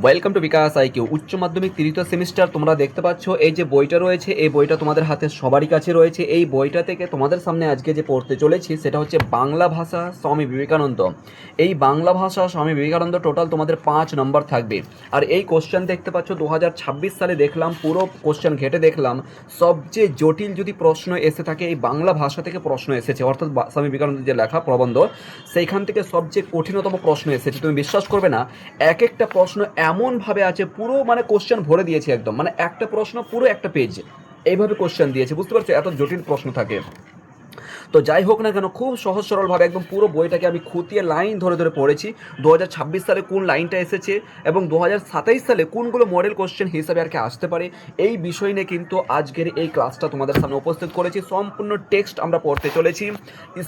Welcome to bKash IQ. উচ্চ মাধ্যমিক তৃতীয় সেমিস্টার তোমরা দেখতে পাচ্ছ এই যে বইটা রয়েছে, এই বইটা তোমাদের হাতে সবারই কাছে রয়েছে। এই বইটা থেকে তোমাদের সামনে আজকে যে পড়তে চলেছি সেটা হচ্ছে বাংলা ভাষা স্বামী বিবেকানন্দ। এই বাংলা ভাষা স্বামী বিবেকানন্দ টোটাল তোমাদের 5 নম্বর থাকবে। আর এই কোশ্চেন দেখতে পাচ্ছ 2026 সালে দেখলাম, পুরো কোশ্চেন ঘেটে দেখলাম সবচেয়ে জটিল যদি প্রশ্ন এসে থাকে এই বাংলা ভাষা থেকে প্রশ্ন এসেছে, অর্থাৎ স্বামী বিবেকানন্দের যে লেখা প্রবন্ধ সেইখান থেকে সবচেয়ে কঠিনতম প্রশ্ন এসেছে। তুমি বিশ্বাস করবে না, এক একটা প্রশ্ন এমনভাবে আছে, পুরো মানে কোশ্চেন ভরে দিয়েছে একদম, মানে একটা প্রশ্ন পুরো একটা পেজ এইভাবে কোশ্চেন দিয়েছে। বুঝতে পারছো এত জটিল প্রশ্ন থাকে। তো যাই হোক না কেন, খুব সহজ সরলভাবে একদম পুরো বইটাকে আমি খুঁটিয়ে লাইন ধরে ধরে পড়েছি। 2026 সালে কোন লাইনটা এসেছে এবং 2027 সালে কোনগুলো মডেল কোশ্চেন হিসাবে আর কি আসতে পারে, এই বিষয় নিয়ে কিন্তু আজকের এই ক্লাসটা তোমাদের সামনে উপস্থিত করেছি। সম্পূর্ণ টেক্সট আমরা পড়তে চলেছি।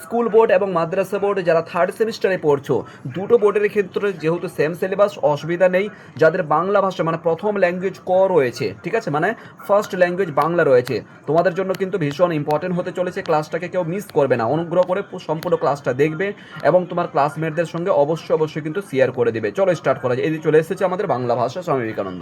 স্কুল বোর্ড এবং মাদ্রাসা বোর্ড যারা থার্ড সেমিস্টারে পড়ছো, দুটো বোর্ডের ক্ষেত্রে যেহেতু সেম সিলেবাস, অসুবিধা নেই। যাদের বাংলা ভাষা মানে প্রথম ল্যাঙ্গুয়েজ রয়েছে, ঠিক আছে, মানে ফার্স্ট ল্যাঙ্গুয়েজ বাংলা রয়েছে, তোমাদের জন্য কিন্তু ভীষণ ইম্পর্টেন্ট হতে চলেছে। ক্লাসটাকে কেউ মিস করবে না, অনুগ্রহ করে সম্পূর্ণ ক্লাসটা দেখবে এবং তোমার ক্লাসমেটদের সঙ্গে অবশ্যই কিন্তু শেয়ার করে দেবে। চলো স্টার্ট করা যায়। এই যে চলে এসেছে আমাদের বাংলা ভাষা স্বামী বিবেকানন্দ।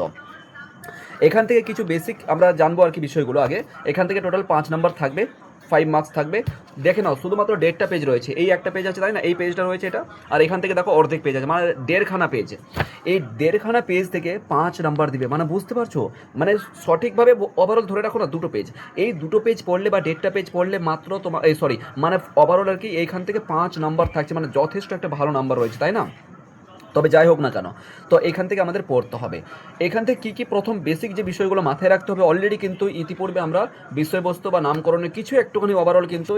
এখান থেকে কিছু বেসিক আমরা জানবো আর কি বিষয়গুলো। আগে এখান থেকে টোটাল 5 নাম্বার থাকবে, 5 মার্কস থাকবে। দেখে নাও, শুধুমাত্র 1.5টা পেজ রয়েছে, এই একটা পেজ আছে তাই না, এই পেজটা রয়েছে এটা, আর এখান থেকে দেখো অর্ধেক পেজ আছে, মানে 1.5খানা পেজ। এই 1.5খানা পেজ থেকে 5 নাম্বার দিবে, মানে বুঝতে পারছো, মানে সঠিকভাবে ওভারঅল ধরে রাখো না 2টো পেজ। এই 2টো পেজ পড়লে বা 1.5টা পেজ পড়লে মাত্র তোমার মানে ওভারঅল আর কি এইখান থেকে 5 নাম্বার থাকছে, মানে যথেষ্ট একটা ভালো নাম্বার রয়েছে তাই না। তবে যাই হোক না কেন, তো এখান থেকে আমাদের পড়তে হবে। এখান থেকে কী কী প্রথম বেসিক যে বিষয়গুলো মাথায় রাখতে হবে, অলরেডি কিন্তু ইতিপূর্বে আমরা বিষয়বস্তু বা নামকরণের কিছু একটুখানি ওভারঅল কিন্তু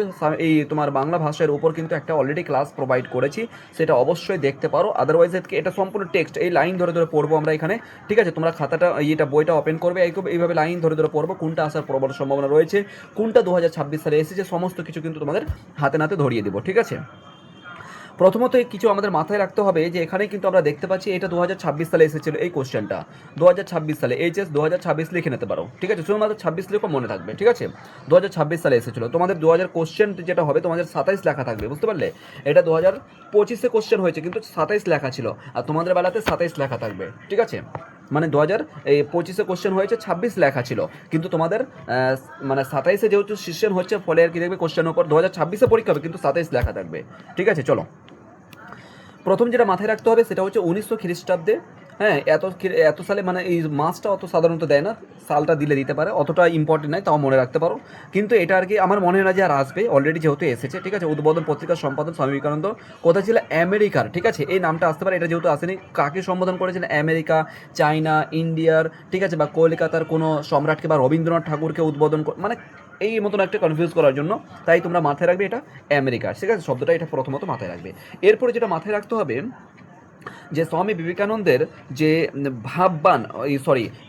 এই তোমার বাংলা ভাষার উপর কিন্তু একটা অলরেডি ক্লাস প্রোভাইড করেছি, সেটা অবশ্যই দেখতে পারো। আদারওয়াইজ এটা সম্পূর্ণ টেক্সট, এই লাইন ধরে ধরে পড়বো আমরা এখানে, ঠিক আছে। তোমরা খাতাটা বইটা ওপেন করবে, এইভাবে লাইন ধরে ধরে পড়বো, কোনটা আসার প্রবল সম্ভাবনা রয়েছে, কোনটা 2026 সালে এসেছে, সমস্ত কিছু কিন্তু তোমাদের হাতে নাতে ধরিয়ে দেবো, ঠিক আছে। প্রথমত কিছু আমাদের মাথায় রাখতে হবে যে এখানে কিন্তু আমরা দেখতে পাচ্ছি এটা 2026 সালে এসেছিল এই কোশ্চেনটা। 2026 সালে এইচএস 2026 লিখে নিতে পারো, ঠিক আছে, শুধুমাত্র 26 লিখো, মনে থাকবে, ঠিক আছে। 2026 সালে এসেছিল। তোমাদের 2000 কোশ্চেন যেটা হবে তোমাদের 27 লেখা থাকবে, বুঝতে পারলে। এটা 2025-এ কোশ্চেন হয়েছে কিন্তু 27 লেখা ছিল, আর তোমাদের বেলাতে 27 লেখা থাকবে, ঠিক আছে। মানে 2025-এ কোশ্চেন হয়েছে, 26 লেখা ছিল, কিন্তু তোমাদের মানে 27-এ যেহেতু সেশন হচ্ছে, ফলে আর কি দেখবে কোশ্চেনের উপর 2026-এ পরীক্ষা হবে কিন্তু 27 লেখা থাকবে, ঠিক আছে। চলো, প্রথম যেটা মাথায় রাখতে হবে সেটা হচ্ছে 1900 খ্রিস্টাব্দে। হ্যাঁ, এত সালে, মানে এই মাসটা অত সাধারণত দেয় না, সালটা দিতে পারে, অতটা ইম্পর্টেন্ট নয়, তাও মনে রাখতে পারো। কিন্তু এটা আর কি আমার মনে হয় না যে আর আসবে, অলরেডি যেহেতু এসেছে, ঠিক আছে। উদ্বোধন পত্রিকার সম্পাদক স্বামী বিবেকানন্দ, কোথায় ছিল, আমেরিকার, ঠিক আছে। এই নামটা আসতে পারে, এটা যেহেতু আসেনি, কাকে সম্বোধন করেছেন, আমেরিকা, চায়না, ইন্ডিয়ার, ঠিক আছে, বা কলকাতার কোনো সম্রাটকে বা রবীন্দ্রনাথ ঠাকুরকে উদ্বোধন মানে এই মতন একটা কনফিউজ করার জন্য, তাই তোমরা মাথায় রাখবে এটা আমেরিকার, ঠিক আছে, শব্দটা এটা প্রথমত মাথায় রাখবে। এরপরে যেটা মাথায় রাখতে হবে যে স্বামী বিবেকানন্দের যে ভাববান,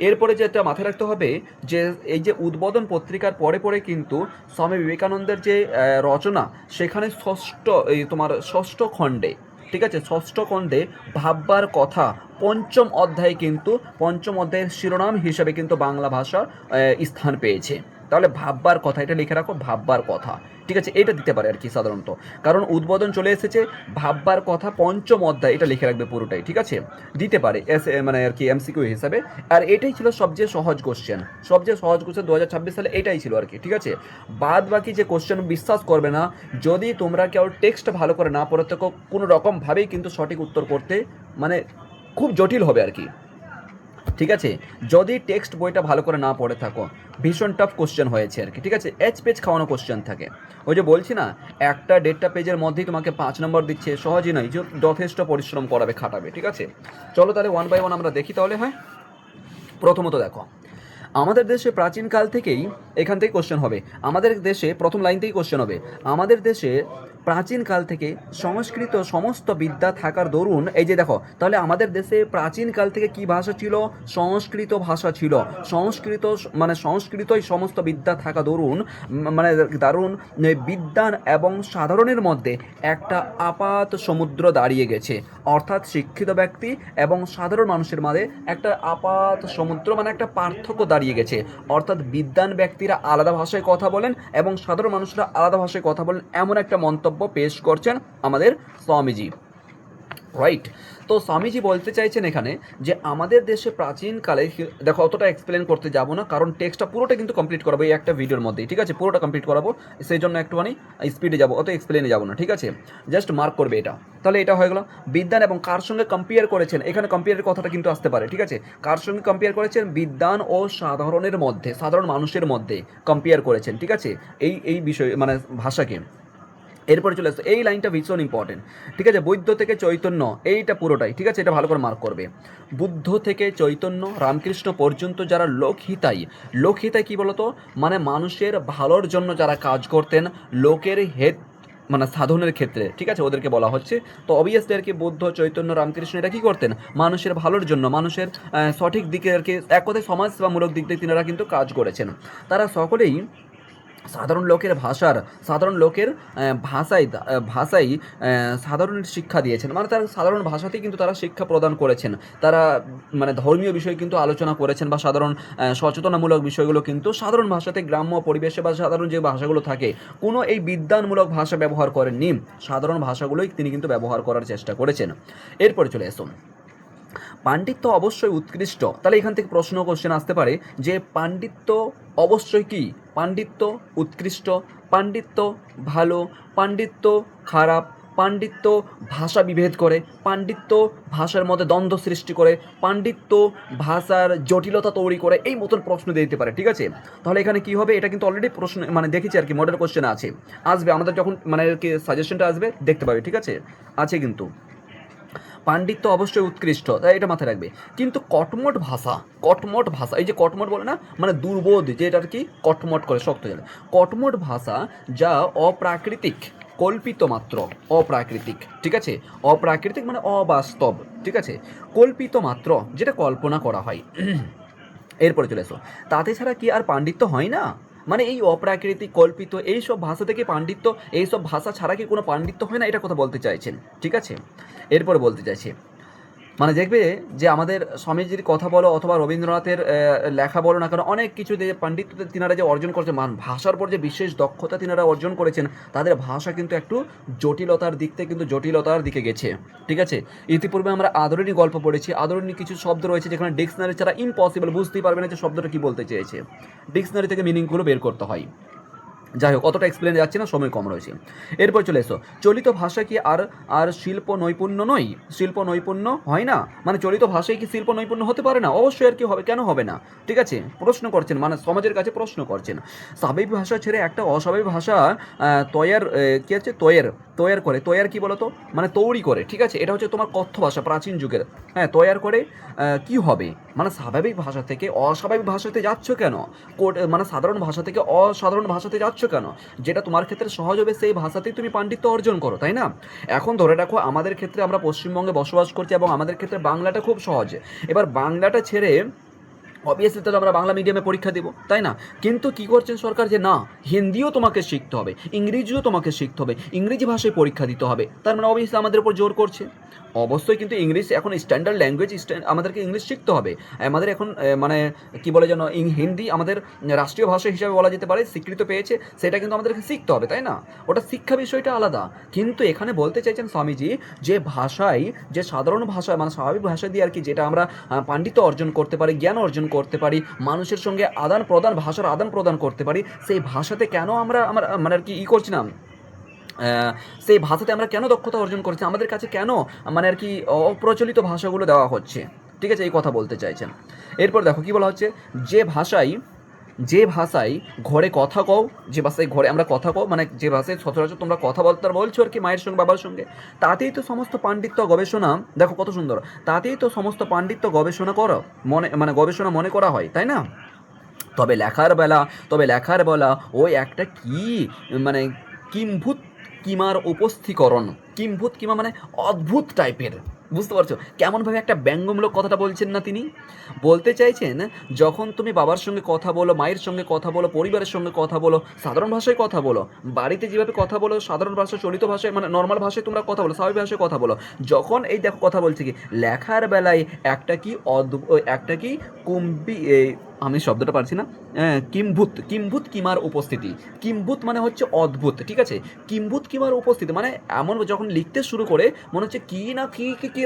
এরপরে যেটা মাথায় রাখতে হবে যে এই যে উদ্বোধন পত্রিকার পরে পরে কিন্তু স্বামী বিবেকানন্দের যে রচনা, সেখানে ষষ্ঠ খণ্ডে, ঠিক আছে, ষষ্ঠ খণ্ডে ভাববার কথা পঞ্চম অধ্যায়ে কিন্তু পঞ্চম অধ্যায়ের শিরোনাম হিসেবে কিন্তু বাংলা ভাষা স্থান পেয়েছে। তাহলে ভাববার কথা এটা লিখে রাখো, ভাববার কথা, ঠিক আছে, এটা দিতে পারে আর কি সাধারণত, কারণ উদ্বোধন চলে এসেছে, ভাববার কথা পঞ্চম অধ্যায়, এটা লিখে রাখবে পুরোটাই, ঠিক আছে, দিতে পারে মানে আর কি এমসিকিউ হিসাবে। আর এটাই ছিল সবচেয়ে সহজ কোশ্চেন, 2026 সালে এটাই ছিল আর কি, ঠিক আছে। বাদ বাকি যে কোশ্চেন বিশ্বাস করবে না, যদি তোমরা কেউ টেক্সট ভালো করে না পড়ে থাকো, কোনো রকমভাবেই কিন্তু সঠিক উত্তর করতে মানে খুব জটিল হবে আর কি, ঠিক আছে। যদি টেক্সট বইটা ভালো করে না পড়ে থাকো, ভীষণ টাফ কোশ্চেন হয়েছে আর কি, ঠিক আছে, পেজ খাওয়ানো কোশ্চেন থাকে। ওই যে বলছি না, 1.5টা পেজের মধ্যেই তোমাকে 5 নম্বর দিচ্ছে, সহজই নয়, যে যথেষ্ট পরিশ্রম করাবে, খাটাবে, ঠিক আছে। চলো তাহলে 1 বাই 1 আমরা দেখি তাহলে, হয়। প্রথমত দেখো, আমাদের দেশে প্রাচীনকাল থেকেই, এখান থেকে কোশ্চেন হবে, আমাদের দেশে প্রথম লাইন থেকেই কোশ্চেন হবে, আমাদের দেশে প্রাচীনকাল থেকে সংস্কৃত সমস্ত বিদ্যা থাকার দরুন, এই যে দেখো, তাহলে আমাদের দেশে প্রাচীনকাল থেকে কি ভাষা ছিল, সংস্কৃত ভাষা ছিল, সংস্কৃতই সমস্ত বিদ্যা থাকা দরুন, মানে দারুণ বিদ্যান এবং সাধারণের মধ্যে একটা আপাত সমুদ্র দাঁড়িয়ে গেছে, অর্থাৎ শিক্ষিত ব্যক্তি এবং সাধারণ মানুষের মাঝে একটা আপাত সমুদ্র, মানে একটা পার্থক্য দাঁড়িয়ে গেছে, অর্থাৎ বিদ্বান ব্যক্তিরা আলাদা ভাষায় কথা বলেন এবং সাধারণ মানুষরা আলাদা ভাষায় কথা বলেন, এমন একটা মন্তব্য পেশ করছেন আমাদের স্বামীজি। রাইট। তো স্বামীজি বলতে চাইছেন এখানে যে আমাদের দেশে প্রাচীনকালে দেখো অতটা এক্সপ্লেন করতে যাব না, কারণ টেক্সটটা পুরোটা কিন্তু কমপ্লিট করাবো এই একটা ভিডিওর মধ্যেই, ঠিক আছে, পুরোটা কমপ্লিট করাবো, সেই জন্য একটুখানি স্পিডে যাবো, অত এক্সপ্লেনে যাবো না, ঠিক আছে, জাস্ট মার্ক করবে এটা। তাহলে এটা হয়ে গেল বিদ্যান, এবং কার সঙ্গে কম্পেয়ার করেছেন, এখানে কম্পেয়ারের কথাটা কিন্তু আসতে পারে, ঠিক আছে, কার সঙ্গে কম্পেয়ার করেছেন, বিদ্যান ও সাধারণের মধ্যে, সাধারণ মানুষের মধ্যে কম্পেয়ার করেছেন, ঠিক আছে, এই বিষয় মানে ভাষাকে। এরপরে চলে আসছে এই লাইনটা ভীষণ ইম্পর্টেন্ট, ঠিক আছে, বৌদ্ধ থেকে চৈতন্য, এইটা পুরোটাই, ঠিক আছে, এটা ভালো করে মার্ক করবে। বুদ্ধ থেকে চৈতন্য রামকৃষ্ণ পর্যন্ত যারা লোকহিতাই, লোকহিতাই কী বলতো, মানে মানুষের ভালোর জন্য যারা কাজ করতেন, লোকের হেত মানে সাধনের ক্ষেত্রে, ঠিক আছে, ওদেরকে বলা হচ্ছে। তো অবভিয়াসলি আর কি বুদ্ধ চৈতন্য রামকৃষ্ণ এটা কী করতেন, মানুষের ভালোর জন্য, মানুষের সঠিক দিকে আর কি, এক কথায় সমাজ সেবামূলক দিক দিয়ে তিনারা কিন্তু কাজ করেছেন। তারা সকলেই সাধারণ লোকের ভাষার, সাধারণ লোকের ভাষায় সাধারণ শিক্ষা দিয়েছেন, মানে তারা সাধারণ ভাষাতেই কিন্তু তারা শিক্ষা প্রদান করেছেন। তারা মানে ধর্মীয় বিষয় কিন্তু আলোচনা করেছেন, বা সাধারণ সচেতনামূলক বিষয়গুলো কিন্তু সাধারণ ভাষাতে, গ্রাম্য পরিবেশে বা সাধারণ যে ভাষাগুলো থাকে, কোনো এই বিদ্যানমূলক ভাষা ব্যবহার করেননি, সাধারণ ভাষাগুলোই তিনি কিন্তু ব্যবহার করার চেষ্টা করেছেন। এরপরে চলে আসুন, পাণ্ডিত্য অবশ্যই উৎকৃষ্ট। তাহলে এখান থেকে প্রশ্ন কোশ্চেন আসতে পারে যে পাণ্ডিত্য অবশ্যই কি, পাণ্ডিত্য উৎকৃষ্ট, পাণ্ডিত্য ভালো, পাণ্ডিত্য খারাপ, পাণ্ডিত্য ভাষা বিভেদ করে, পাণ্ডিত্য ভাষার মধ্যে দ্বন্দ্ব সৃষ্টি করে, পাণ্ডিত্য ভাষার জটিলতা তৈরি করে, এই মতন প্রশ্ন দিয়ে দিতে পারে, ঠিক আছে। তাহলে এখানে কি হবে, এটা কিন্তু অলরেডি প্রশ্ন মানে দেখেছি আর কি, মডেল কোশ্চেন আছে, আসবে আমাদের যখন মানে আর কি সাজেশনটা আসবে দেখতে পাবে, ঠিক আছে, আছে কিন্তু। পাণ্ডিত্য অবশ্যই উৎকৃষ্ট, তাই এটা মাথায় রাখবে। কিন্তু কটমট ভাষা, কটমট ভাষা, এই যে কটমট বলে না, মানে দুর্বোধ, যে এটা আর কি কটমট করে শক্ত জানে, কটমট ভাষা যা অপ্রাকৃতিক, কল্পিত মাত্র, অপ্রাকৃতিক, ঠিক আছে, অপ্রাকৃতিক মানে অবাস্তব, ঠিক আছে, কল্পিত মাত্র, যেটা কল্পনা করা হয়। এরপরে চলে এসো, তাতে ছাড়া কি আর পাণ্ডিত্য হয় না, মানে এই অপ্রাকৃতিক কল্পিত এইসব ভাষা থেকে পাণ্ডিত্য, এইসব ভাষা ছাড়া কি কোনো পাণ্ডিত্য হয় না, এটা কথা বলতে চাইছেন, ঠিক আছে। এরপরে বলতে চাইছে, মানে দেখবে যে আমাদের স্বামীজির কথা বলো অথবা রবীন্দ্রনাথের লেখা বলো না কেন, অনেক কিছু যে পাণ্ডিত্য তিনারা যে অর্জন করেছেন, ভাষার পর যে বিশেষ দক্ষতা তিনারা অর্জন করেছেন, তাদের ভাষা কিন্তু একটু জটিলতার দিক থেকে কিন্তু জটিলতার দিকে গেছে, ঠিক আছে। ইতিপূর্বে আমরা আদরিণী গল্প পড়েছি, আদরিণী কিছু শব্দ রয়েছে যেখানে ডিকশনারি ছাড়া ইম্পসিবল, বুঝতেই পারবে না যে শব্দটা কী বলতে চেয়েছে, ডিকশনারি থেকে মিনিংগুলো বের করতে হয়। যাই হোক, অতটা এক্সপ্লেন যাচ্ছে না, সময় কম রয়েছে। এরপর চলে এসো, চলিত ভাষা কি আর আর শিল্প নৈপুণ্য নয়, শিল্প নৈপুণ্য হয় না, মানে চলিত ভাষায় কি শিল্প নৈপুণ্য হতে পারে না, অবশ্যই আর কি হবে, কেন হবে না, ঠিক আছে, প্রশ্ন করছেন, মানে সমাজের কাছে প্রশ্ন করছেন। স্বাভাবিক ভাষা ছেড়ে একটা অস্বাভাবিক ভাষা তৈয়ার কি আছে, তৈয়ার করে, তৈয়ার কি বলতো, মানে তৈরি করে, ঠিক আছে, এটা হচ্ছে তোমার কথ্য ভাষা প্রাচীন যুগের, হ্যাঁ, তৈয়ার করে কি হবে, মানে স্বাভাবিক ভাষা থেকে অস্বাভাবিক ভাষাতে যাচ্ছ কেন, মানে সাধারণ ভাষা থেকে অসাধারণ ভাষাতে যাচ্ছ কেন, যেটা তোমার ক্ষেত্রে সহজ হবে সেই ভাষাতেই তুমি পাণ্ডিত্য অর্জন করো, তাই না। এখন ধরে রাখো আমাদের ক্ষেত্রে আমরা পশ্চিমবঙ্গে বসবাস করছি এবং আমাদের ক্ষেত্রে বাংলাটা খুব সহজ, এবার বাংলাটা ছেড়ে অবভিয়াসলি তাহলে আমরা বাংলা মিডিয়ামে পরীক্ষা দেবো, তাই না, কিন্তু কী করছেন সরকার, যে না হিন্দিও তোমাকে শিখতে হবে, ইংরেজিও তোমাকে শিখতে হবে, ইংরেজি ভাষায় পরীক্ষা দিতে হবে, তার মানে অবভিয়াসলি আমাদের উপর জোর করছে। অবশ্যই কিন্তু ইংলিশ এখন স্ট্যান্ডার্ড ল্যাঙ্গুয়েজ, আমাদেরকে ইংলিশ শিখতে হবে, আমাদের এখন মানে কি বলে যেন, হিন্দি আমাদের রাষ্ট্রীয় ভাষা হিসাবে বলা যেতে পারে, স্বীকৃত পেয়েছে, সেটা কিন্তু আমাদেরকে শিখতে হবে, তাই না, ওটা শিক্ষা বিষয়টা আলাদা। কিন্তু এখানে বলতে চাইছেন স্বামীজি যে ভাষায়, যে সাধারণ ভাষা মানে স্বাভাবিক ভাষা দিয়ে আর কি, যেটা আমরা পাণ্ডিত্য অর্জন করতে পারি, জ্ঞান অর্জন করতে পারি, মানুষের সঙ্গে আদান প্রদান, ভাষার আদান প্রদান করতে পারি, সেই ভাষাতে কেন আমরা মানে আর কি করছি না, সেই ভাষাতে আমরা কেন দক্ষতা অর্জন করছি, আমাদের কাছে কেন মানে আর কি অপ্রচলিত ভাষাগুলো দেওয়া হচ্ছে, ঠিক আছে, এই কথা বলতে চাইছেন। এরপর দেখো কি বলা হচ্ছে, যে ভাষায় ঘরে কথা কও, যে ভাষায় ঘরে আমরা কথা কও, মানে যে ভাষায় সচরাচর তোমরা কথা বলছো আর কি মায়ের সঙ্গে বাবার সঙ্গে, তাতেই তো সমস্ত পাণ্ডিত্য গবেষণা, দেখো কত সুন্দর, তাতেই তো সমস্ত পাণ্ডিত্য গবেষণা করো মানে গবেষণা মনে করা হয়, তাই না। তবে লেখার বেলা ওই একটা কি মানে কিম্ভূত কিমার উপস্থিকরণ, কিম্ভূত কিমা মানে অদ্ভুত টাইপের, বুঝতে পারছো কেমনভাবে একটা ব্যঙ্গমূলক কথাটা বলছেন না তিনি, বলতে চাইছেন যখন তুমি বাবার সঙ্গে কথা বলো, মায়ের সঙ্গে কথা বলো, পরিবারের সঙ্গে কথা বলো, সাধারণ ভাষায় কথা বলো, বাড়িতে যেভাবে কথা বলো সাধারণ ভাষা, চলিত ভাষায় মানে নর্মাল ভাষায় তোমরা কথা বলো, স্বাভাবিক ভাষায় কথা বলো, যখন এই দেখো কথা বলছে কি লেখার বেলায় একটা কি আমি শব্দটা পারছি না, কিম্ভূত, কিম্ভূত কিমার উপস্থিতি। কিম্ভূত মানে হচ্ছে অদ্ভুত, ঠিক আছে। কিম্ভূত কিমার উপস্থিতি মানে এমন যখন লিখতে শুরু করে মনে হচ্ছে কি না কি কি কি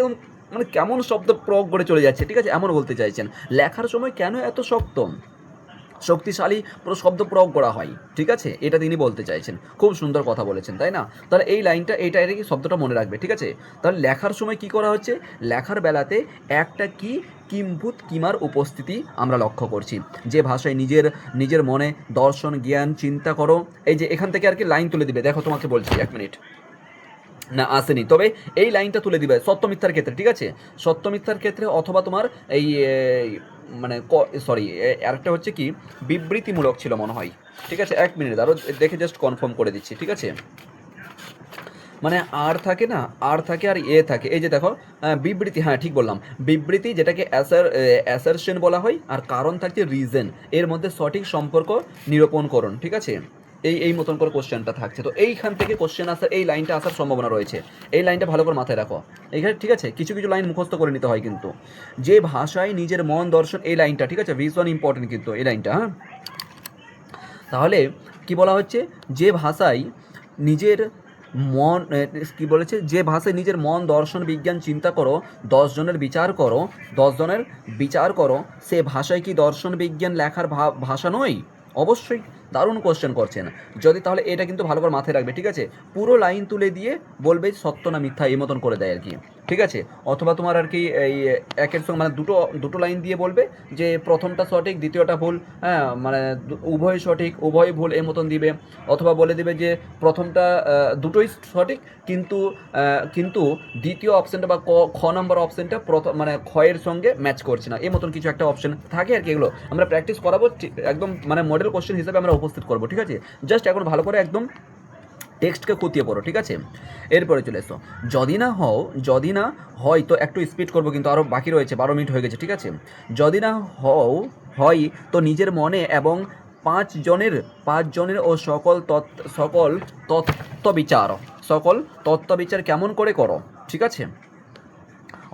মানে কেমন শব্দ প্রয়োগ করে চলে যাচ্ছে, ঠিক আছে, এমন বলতে চাইছেন। লেখার সময় কেন এত শক্ত শক্তিশালী পুরো শব্দ প্রয়োগ করা হয়, ঠিক আছে, এটা তিনি বলতে চাইছেন। খুব সুন্দর কথা বলেছেন, তাই না? তাহলে এই লাইনটা এটা কি শব্দটা মনে রাখবে, ঠিক আছে। তাহলে লেখার সময় কি করা হচ্ছে, লেখার বেলাতে একটা কি কিম্ভূত কিমার উপস্থিতি আমরা লক্ষ্য করছি। যে ভাষায় নিজের নিজের মনে দর্শন জ্ঞান চিন্তা করো, এই যে এখান থেকে আর কি লাইন তুলে দিবে, দেখো তোমাকে বলছি, এক মিনিট, না আসেনি, তবে এই লাইনটা তুলে দিবে সত্য মিথ্যার ক্ষেত্রে, ঠিক আছে, সত্য মিথ্যার ক্ষেত্রে, অথবা তোমার এই মানে সরি আরেকটা হচ্ছে কি বিবৃতিমূলক ছিল মনে হয়, ঠিক আছে, এক মিনিট আরও দেখে জাস্ট কনফার্ম করে দিচ্ছি, ঠিক আছে। মানে আর থাকে না, আর থাকে আর এ থাকে, এই যে দেখো বিবৃতি, হ্যাঁ ঠিক বললাম, বিবৃতি যেটাকে অ্যাসারশন বলা হয়, আর কারণ থাকছে রিজন, এর মধ্যে সঠিক সম্পর্ক নিরূপণ করুন, ঠিক আছে। এই মতন করে কোশ্চেনটা থাকছে, তো এইখান থেকে কোশ্চেন আসার এই লাইনটা আসার সম্ভাবনা রয়েছে। এই লাইনটা ভালো করে মাথায় রাখো এইখানে, ঠিক আছে। কিছু কিছু লাইন মুখস্থ করে নিতে হয় কিন্তু, যে ভাষায় নিজের মন দর্শন, এই লাইনটা, ঠিক আছে, ভীষণ ইম্পর্টেন্ট কিন্তু এই লাইনটা, হ্যাঁ। তাহলে কি বলা হচ্ছে, যে ভাষায় নিজের মন কি বলেছে, যে ভাষায় নিজের মন দর্শন বিজ্ঞান চিন্তা করো, 10 জনের বিচার করো, 10 জনের বিচার করো, সে ভাষায় কি দর্শন বিজ্ঞান লেখার ভাষা নয়? অবশ্যই। দারুণ কোশ্চেন করছেন। যদি তাহলে এটা কিন্তু ভালো করে মাথায় রাখবে, ঠিক আছে। পুরো লাইন তুলে দিয়ে বলবে সত্য না মিথ্যা, এই মতন করে দেয় আর কি, ঠিক আছে। অথবা তোমার আর কি এই একের সঙ্গে মানে দুটো দুটো লাইন দিয়ে বলবে যে প্রথমটা সঠিক দ্বিতীয়টা ভুল, হ্যাঁ, মানে উভয় সঠিক উভয় ভুল এই মতন দিবে। অথবা বলে দিবে যে প্রথমটা দুটোই সঠিক, কিন্তু কিন্তু দ্বিতীয় অপশানটা বা খ নম্বর অপশানটা প্রথম মানে ক্ষয়ের সঙ্গে ম্যাচ করছে না, এই মতন কিছু একটা অপশান থাকে আর কি। এগুলো আমরা প্র্যাকটিস করাবো, একদম মানে মডেল কোশ্চেন হিসেবে আমরা উপস্থিত করবো, ঠিক আছে। জাস্ট এখন ভালো করে একদম টেক্সটকে খুঁতিয়ে পড়ো, ঠিক আছে। এরপরে চলে এসো, যদি না হয়, তো একটু স্পিড করবো কিন্তু আরও বাকি রয়েছে, 12 মিনিট হয়ে গেছে, ঠিক আছে। যদি না হয় তো নিজের মনে এবং 5 জনের ও সকল তত্ত্ব বিচার কেমন করে করো, ঠিক আছে।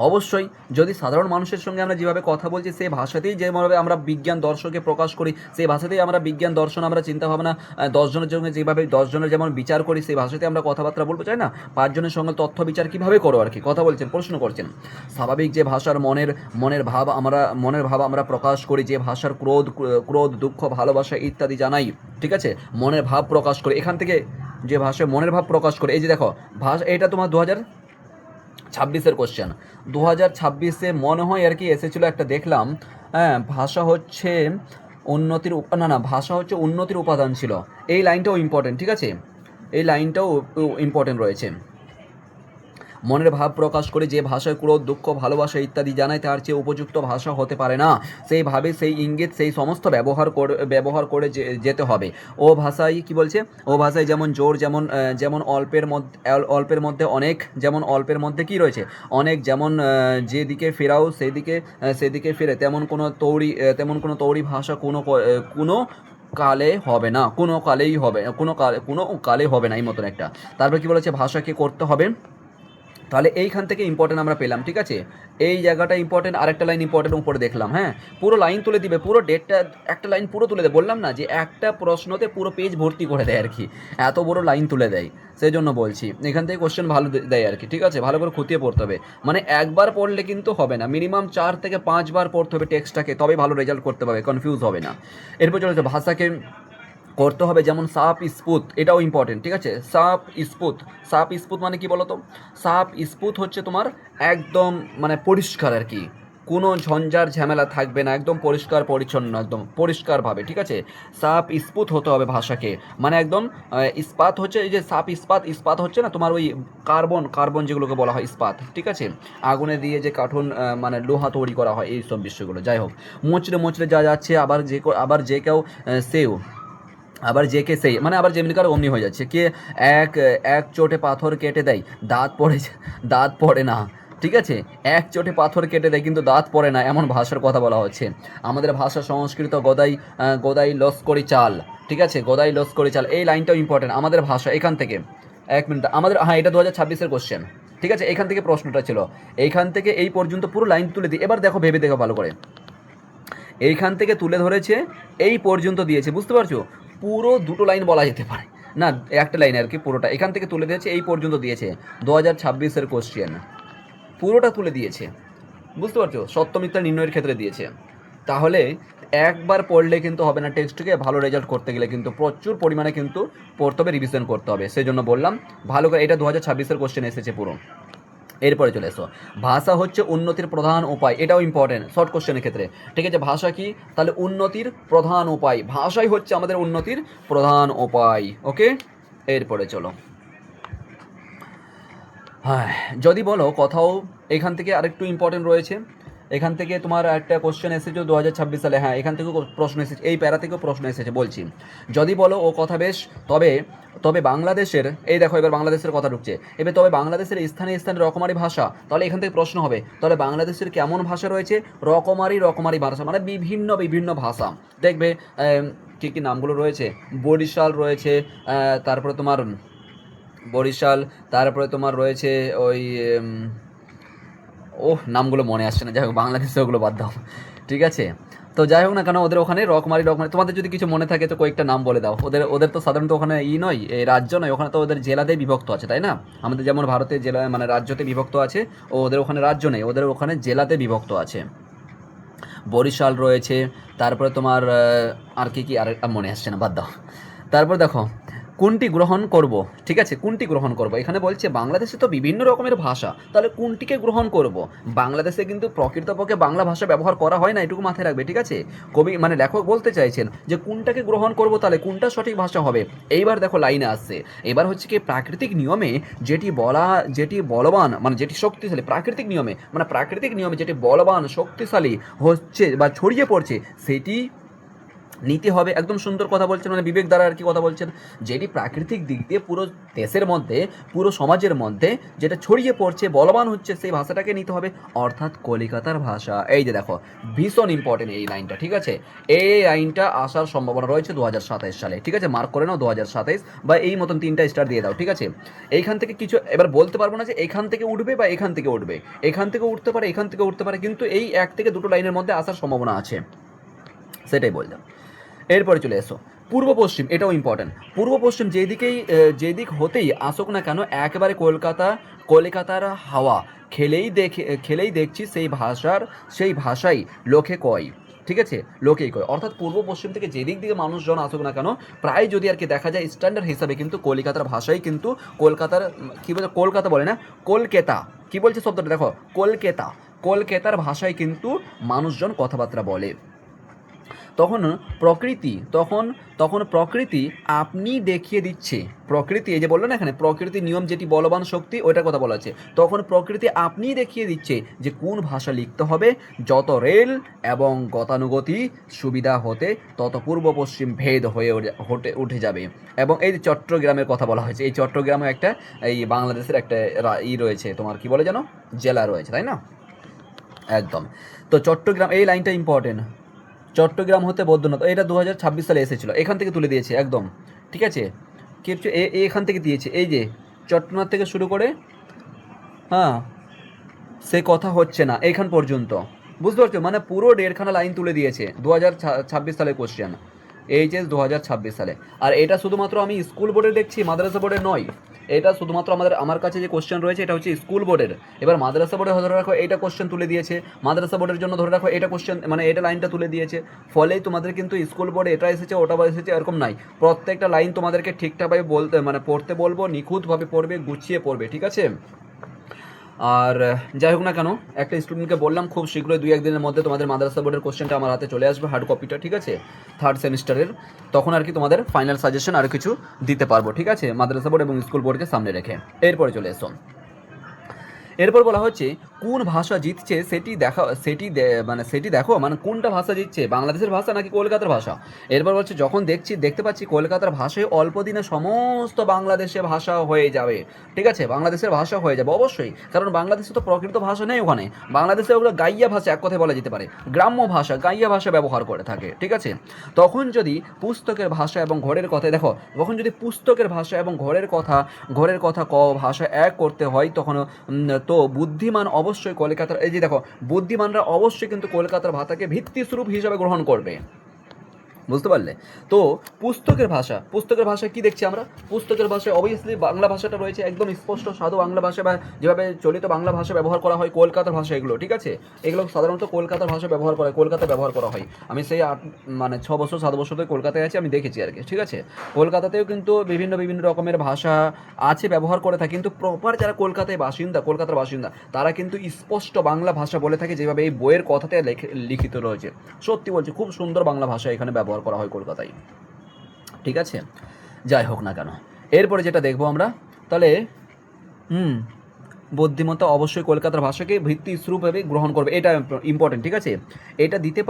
অবশ্যই, যদি সাধারণ মানুষের সঙ্গে আমরা যেভাবে কথা বলছি সেই ভাষাতেই যেভাবে আমরা বিজ্ঞান দর্শনকে প্রকাশ করি, সেই ভাষাতেই আমরা বিজ্ঞান দর্শন আমরা চিন্তাভাবনা 10 জনের সঙ্গে যেভাবে 10 জনের যেমন বিচার করি সেই ভাষাতে আমরা কথাবার্তা বলবো, চাই না। 5 জনের সঙ্গে তথ্য বিচার কীভাবে করো আর কি কথা বলছেন, প্রশ্ন করছেন। স্বাভাবিক যে ভাষার মনের ভাব আমরা প্রকাশ করি, যে ভাষার ক্রোধ দুঃখ ভালোবাসা ইত্যাদি জানাই, ঠিক আছে, মনের ভাব প্রকাশ করি, এখান থেকে যে ভাষায় মনের ভাব প্রকাশ করে, এই যে দেখো ভাষা, এটা তোমার 2026-এর কোশ্চেন, 2026-এ মনে হয় আর কি এসেছিলো একটা, দেখলাম, হ্যাঁ, ভাষা হচ্ছে উন্নতির উপাদান ছিল, এই লাইনটাও ইম্পর্টেন্ট, ঠিক আছে, এই লাইনটাও ইম্পর্টেন্ট রয়েছে। মনের ভাব প্রকাশ করে যে ভাষায় ক্রোধ দুঃখ ভালোবাসা ইত্যাদি জানায়, তার চেয়ে উপযুক্ত ভাষা হতে পারে না। সেইভাবে সেই ইঙ্গিত সেই সমস্ত ব্যবহার করে যেতে হবে। ও ভাষায় কি বলছে, ও ভাষায় যেমন জোর, যেমন অল্পের মধ্যে অনেক, যেমন অল্পের মধ্যে কি রয়েছে অনেক, যেমন যেদিকে ফেরাও সেদিকে ফেরে, তেমন কোনো তৌরি ভাষা কোনো কালে হবে না, কোনো কালে হবে না, এই মতন একটা। তারপর কি বলেছে, ভাষাকে করতে হবে। তাহলে এইখান থেকে ইম্পর্টেন্ট আমরা পেলাম, ঠিক আছে। এই জায়গাটা ইম্পর্টেন্ট, আরেকটা লাইন ইম্পর্টেন্ট উপরে দেখলাম, হ্যাঁ, পুরো লাইন তুলে দিবে, পুরো ডেটটা একটা লাইন পুরো তুলে দেয়, বললাম না যে একটা প্রশ্নতে পুরো পেজ ভর্তি করে দেয় আর কি, এত বড় লাইন তুলে দেয়, সেই জন্য বলছি এখান থেকে কোশ্চেন ভালো দেয় আর কি, ঠিক আছে। ভালো করে খুঁটিয়ে পড়তে হবে, মানে একবার পড়লে কিন্তু হবে না, মিনিমাম 4 থেকে 5 বার পড়তে হবে টেক্সটটাকে, তবে ভালো রেজাল্ট করতে পারবে, কনফিউজ হবে না। এরপর চলেছে ভাষাকে করতে হবে যেমন সাপ স্পুত, এটাও ইম্পর্টেন্ট, ঠিক আছে। সাপ স্পুত মানে কি বলতো, সাপ স্পুত হচ্ছে তোমার একদম মানে পরিষ্কার আর কি, কোনো ঝঞ্ঝার ঝামেলা থাকবে না, একদম পরিষ্কার পরিচ্ছন্ন, একদম পরিষ্কারভাবে, ঠিক আছে। সাপ স্পুত হতে হবে ভাষাকে, মানে একদম ইস্পাত হচ্ছে, এই যে সাপ ইস্পাত হচ্ছে না তোমার ওই কার্বন যেগুলোকে বলা হয় ইস্পাত, ঠিক আছে, আগুনে দিয়ে যে কাঠুন মানে লোহা তৈরি করা হয়, এই সব বিষয়গুলো। যাই হোক, মোচড়ে যা যাচ্ছে, আবার যে কেউ সেও, আবার যে কে সেই, মানে আবার যেমনিকার অমনি হয়ে যাচ্ছে, কে এক চোটে পাথর কেটে দেয়, দাঁত পড়ে না, ঠিক আছে, এক চোটে পাথর কেটে দেয় কিন্তু দাঁত পড়ে না, এমন ভাষার কথা বলা হচ্ছে। আমাদের ভাষা সংস্কৃত গদাই লস্করি চাল, ঠিক আছে, গদাই লস্করি চাল, এই লাইনটাও ইম্পর্টেন্ট। আমাদের ভাষা এখান থেকে, এক মিনিট, আমাদের, হ্যাঁ, এটা 2026-এর কোশ্চেন, ঠিক আছে, এখান থেকে প্রশ্নটা ছিল, এইখান থেকে এই পর্যন্ত পুরো লাইন তুলে দিই। এবার দেখো, ভেবে দেখো ভালো করে, এইখান থেকে তুলে ধরেছে এই পর্যন্ত দিয়েছে, বুঝতে পারছো? পুরো দুটো লাইন বলা যেতে পারে, না একটা লাইন আর কি, পুরোটা এখান থেকে তুলে দিয়েছে এই পর্যন্ত দিয়েছে। 2026-এর কোশ্চেন পুরোটা তুলে দিয়েছে, বুঝতে পারছো? সত্য মিথ্যা নির্ণয়ের ক্ষেত্রে দিয়েছে। তাহলে একবার পড়লে কিন্তু হবে না, টেক্সটকে ভালো রেজাল্ট করতে গেলে কিন্তু প্রচুর পরিমাণে কিন্তু পড়তে হবে, রিভিশন করতে হবে। সেই জন্য বললাম ভালো করে, এটা 2026-এর কোশ্চেন এসেছে পুরো। এরপরে চলে এসো, ভাষা হচ্ছে উন্নতির প্রধান উপায়, এটাও ইম্পর্টেন্ট শর্ট কোশ্চেনের ক্ষেত্রে। ঠিক আছে, ভাষা কি? তাহলে উন্নতির প্রধান উপায়, ভাষাই হচ্ছে আমাদের উন্নতির প্রধান উপায়। ওকে, এরপরে চলো। হ্যাঁ, যদি বলো কোথাও, এখান থেকে আরেকটু ইম্পর্টেন্ট রয়েছে, এখান থেকে তোমার একটা কোশ্চেন এসেছে 2026 সালে, হ্যাঁ এখান থেকেও প্রশ্ন এসেছে, এই প্যারা থেকেও প্রশ্ন এসেছে। বলছি, যদি বলো ও কথা বেশ, তবে তবে বাংলাদেশের, এই দেখো এবার বাংলাদেশের কথা ঢুকছে, এবার তবে বাংলাদেশের স্থানে স্থানে রকমারি ভাষা, তাহলে এখান থেকে প্রশ্ন হবে তাহলে বাংলাদেশের কেমন ভাষা রয়েছে? রকমারি ভাষা, মানে বিভিন্ন বিভিন্ন ভাষা। দেখবে কী কী নামগুলো রয়েছে, বরিশাল রয়েছে, তারপরে তোমার বরিশাল, তারপরে তোমার রয়েছে ওই নামগুলো মনে আসছে না, যাই হোক বাংলাদেশে ওগুলো বাদ দাও, ঠিক আছে? তো যাই হোক না কেন, ওদের ওখানে রকমারি, তোমাদের যদি কিছু মনে থাকে তো কয়েকটা নাম বলে দাও। ওদের ওদের তো সাধারণত ওখানে নয়, এই রাজ্য নয়, ওখানে তো ওদের জেলাতে বিভক্ত আছে, তাই না? আমাদের যেমন ভারতের জেলা মানে রাজ্যতে বিভক্ত আছে, ও ওদের ওখানে রাজ্য নেই, ওদের ওখানে জেলাতে বিভক্ত আছে। বরিশাল রয়েছে, তারপরে তোমার আর কি আর মনে আসছে না, বাদ দাও। তারপর দেখো, কোনটি গ্রহণ করব, ঠিক আছে, কোনটি গ্রহণ করব? এখানে বলছে বাংলাদেশে তো বিভিন্ন রকমের ভাষা, তাহলে কোনটিকে গ্রহণ করব? বাংলাদেশে কিন্তু প্রকৃতপক্ষে বাংলা ভাষা ব্যবহার করা হয় না, এটুকু মাথায় রাখবে, ঠিক আছে? কবি মানে লেখক বলতে চাইছেন যে কোনটাকে গ্রহণ করব, তাহলে কোনটা সঠিক ভাষা হবে? এইবার দেখো লাইনে আসছে, এবার হচ্ছে কি প্রাকৃতিক নিয়মে যেটি বলবান মানে যেটি শক্তিশালী, প্রাকৃতিক নিয়মে মানে প্রাকৃতিক নিয়মে যেটি বলবান শক্তিশালী হচ্ছে বা ছড়িয়ে পড়ছে সেটি নিতে হবে। একদম সুন্দর কথা বলছেন, মানে বিবেক দ্বারা আর কি কথা বলছেন, যেটি প্রাকৃতিক দিক দিয়ে পুরো দেশের মধ্যে, পুরো সমাজের মধ্যে যেটা ছড়িয়ে পড়ছে, বলবান হচ্ছে, সেই ভাষাটাকে নিতে হবে, অর্থাৎ কলিকাতার ভাষা। এই যে দেখো, ভীষণ ইম্পর্টেন্ট এই লাইনটা, ঠিক আছে? এই লাইনটা আসার সম্ভাবনা রয়েছে 2027 সালে, ঠিক আছে? মার্ক করে নাও 2027, বা এই মতন 3টা স্টার দিয়ে দাও, ঠিক আছে? এইখান থেকে কিছু এবার বলতে পারবো না যে এখান থেকে উঠবে বা এখান থেকে উঠবে, এখান থেকে উঠতে পারে, এখান থেকে উঠতে পারে, কিন্তু এই 1 থেকে 2টো লাইনের মধ্যে আসার সম্ভাবনা আছে, সেটাই বললাম। এরপরে চলে এসো, পূর্ব পশ্চিম, এটাও ইম্পর্টেন্ট। পূর্ব পশ্চিম যেদিক হতেই আসুক না কেন, একেবারে কলকাতার হাওয়া খেলেই দেখছি সেই ভাষাই লোকে কয়, ঠিক আছে? লোকেই কয়, অর্থাৎ পূর্ব পশ্চিম থেকে যেদিক দিকে মানুষজন আসুক না কেন, প্রায় যদি আর কি দেখা যায় স্ট্যান্ডার্ড হিসাবে কিন্তু কলিকাতার ভাষাই কিন্তু কলকাতার, কী বলছে, কলকাতা বলে না, কলকাতা, কী বলছে শব্দটা দেখো, কলকাতার ভাষায় কিন্তু মানুষজন কথাবার্তা বলে। তখন প্রকৃতি আপনি দেখিয়ে দিচ্ছে, প্রকৃতি এই যে বললো না এখানে, প্রকৃতির নিয়ম যেটি বলবান শক্তি, ওইটার কথা বলা আছে। তখন প্রকৃতি আপনি দেখিয়ে দিচ্ছে যে কোন ভাষা লিখতে হবে, যত রেল এবং গতানুগতি সুবিধা হতে তত পূর্ব পশ্চিম ভেদ হয়ে উঠে যাবে। এবং এই যে চট্টগ্রামের কথা বলা হয়েছে, এই চট্টগ্রামে একটা এই বাংলাদেশের একটা রয়েছে, তোমার কি বলে যেন, জেলা রয়েছে, তাই না? একদম। তো চট্টগ্রাম, এই লাইনটা ইম্পর্টেন্ট, চট্টগ্রাম হতে বৈদ্যনাথ, এটা 2026 সালে এসেছিলো, এখান থেকে তুলে দিয়েছে একদম, ঠিক আছে? কিছু এখান থেকে দিয়েছে, এই যে চট্টগ্রাম থেকে শুরু করে, হ্যাঁ সে কথা হচ্ছে না এখান পর্যন্ত, বুঝতে পারছো? মানে পুরো 1.5খানা লাইন তুলে দিয়েছে 2026 সালের কোশ্চেন, এইচএস 2026 সালে। আর এটা শুধুমাত্র আমি স্কুল বোর্ডে দেখছি, মাদ্রাসা বোর্ডে নয়, এটা শুধুমাত্র আমার কাছে যে কোশ্চেন রয়েছে এটা হচ্ছে স্কুল বোর্ডের। এবার মাদ্রাসা বোর্ডে ধরে রাখো এইটা কোশ্চেন তুলে দিয়েছে, মাদ্রাসা বোর্ডের জন্য ধরে রাখো এটা কোশ্চেন, মানে এটা লাইনটা তুলে দিয়েছে। ফলেই তোমাদের কিন্তু স্কুল বোর্ডে এটা এসেছে ওটা এসেছে এরকম নাই, প্রত্যেকটা লাইন তোমাদেরকে ঠিকঠাকভাবে পড়তে বলবো, নিখুঁতভাবে পড়বে, গুছিয়ে পড়বে, ঠিক আছে? আর যাই হোক না কেন, একটা স্টুডেন্টকে বললাম খুব শীঘ্রই 2-1 দিনের মধ্যে তোমাদের মাদ্রাসা বোর্ডের কোশ্চেনটা আমার হাতে চলে আসবে, হার্ড কপিটা, ঠিক আছে? 3rd সেমিস্টারের, তখন আর কি তোমাদের ফাইনাল সাজেশন আর কিছু দিতে পারবো, ঠিক আছে? মাদ্রাসা বোর্ড এবং স্কুল বোর্ডকে সামনে রেখে। এরপরে চলে এসো, এরপর বলা হচ্ছে কোন ভাষা জিতছে সেটি দেখো, মানে কোনটা ভাষা জিতছে, বাংলাদেশের ভাষা নাকি কলকাতার ভাষা? এরপর বলছে যখন দেখতে পাচ্ছি কলকাতার ভাষায় অল্প দিনে সমস্ত বাংলাদেশের ভাষা হয়ে যাবে, ঠিক আছে? বাংলাদেশের ভাষা হয়ে যাবে অবশ্যই, কারণ বাংলাদেশে তো প্রকৃত ভাষা নেই ওখানে, বাংলাদেশে ওগুলো গাইয়া ভাষা, এক কথায় বলা যেতে পারে গ্রাম্য ভাষা, গাইয়া ভাষা ব্যবহার করে থাকে, ঠিক আছে? তখন যদি পুস্তকের ভাষা এবং ঘরের কথা দেখো, তখন যদি পুস্তকের ভাষা এবং ঘরের কথা ভাষা এক করতে হয়, তখন তো বুদ্ধিমান অবশ্যই কলকাতার, এই যে দেখো, বুদ্ধিমানরা অবশ্যই কিন্তু কলকাতার ভাষাকে ভিত্তিস্বরূপ হিসাবে গ্রহণ করবে, বুঝতে পারলে? তো পুস্তকের ভাষা কি দেখছি আমরা? পুস্তকের ভাষায় অবভিয়াসলি বাংলা ভাষাটা রয়েছে, একদম স্পষ্ট সাধু বাংলা ভাষা, বা যেভাবে চলিত বাংলা ভাষা ব্যবহার করা হয়, কলকাতার ভাষা এগুলো, ঠিক আছে? এগুলো সাধারণত কলকাতার ভাষা ব্যবহার করা হয়, কলকাতায় ব্যবহার করা হয়। আমি সেই 6 বছর 7 বছর ধরে কলকাতায় আছি, আমি দেখেছি আর কি, ঠিক আছে? কলকাতাতেও কিন্তু বিভিন্ন বিভিন্ন রকমের ভাষা আছে, ব্যবহার করে থাকে, কিন্তু প্রপার যারা কলকাতার বাসিন্দা তারা কিন্তু স্পষ্ট বাংলা ভাষা বলে থাকে, যেভাবে এই বইয়ের কথাতে লিখিত রয়েছে। সত্যি বলছি, খুব সুন্দর বাংলা ভাষা এখানে ব্যবহার করা হয় কলকাতায়, ঠিক আছে? যাই হোক না কেন, এরপরে যেটা দেখবো আমরা, তাহলে বুদ্ধিমত্তা অবশ্যই কলকাতার ভাষাকে ভিত্তিস্বরূপভাবে গ্রহণ করবে, এটা ইম্পর্টেন্ট, ঠিক আছে? এটা দিতে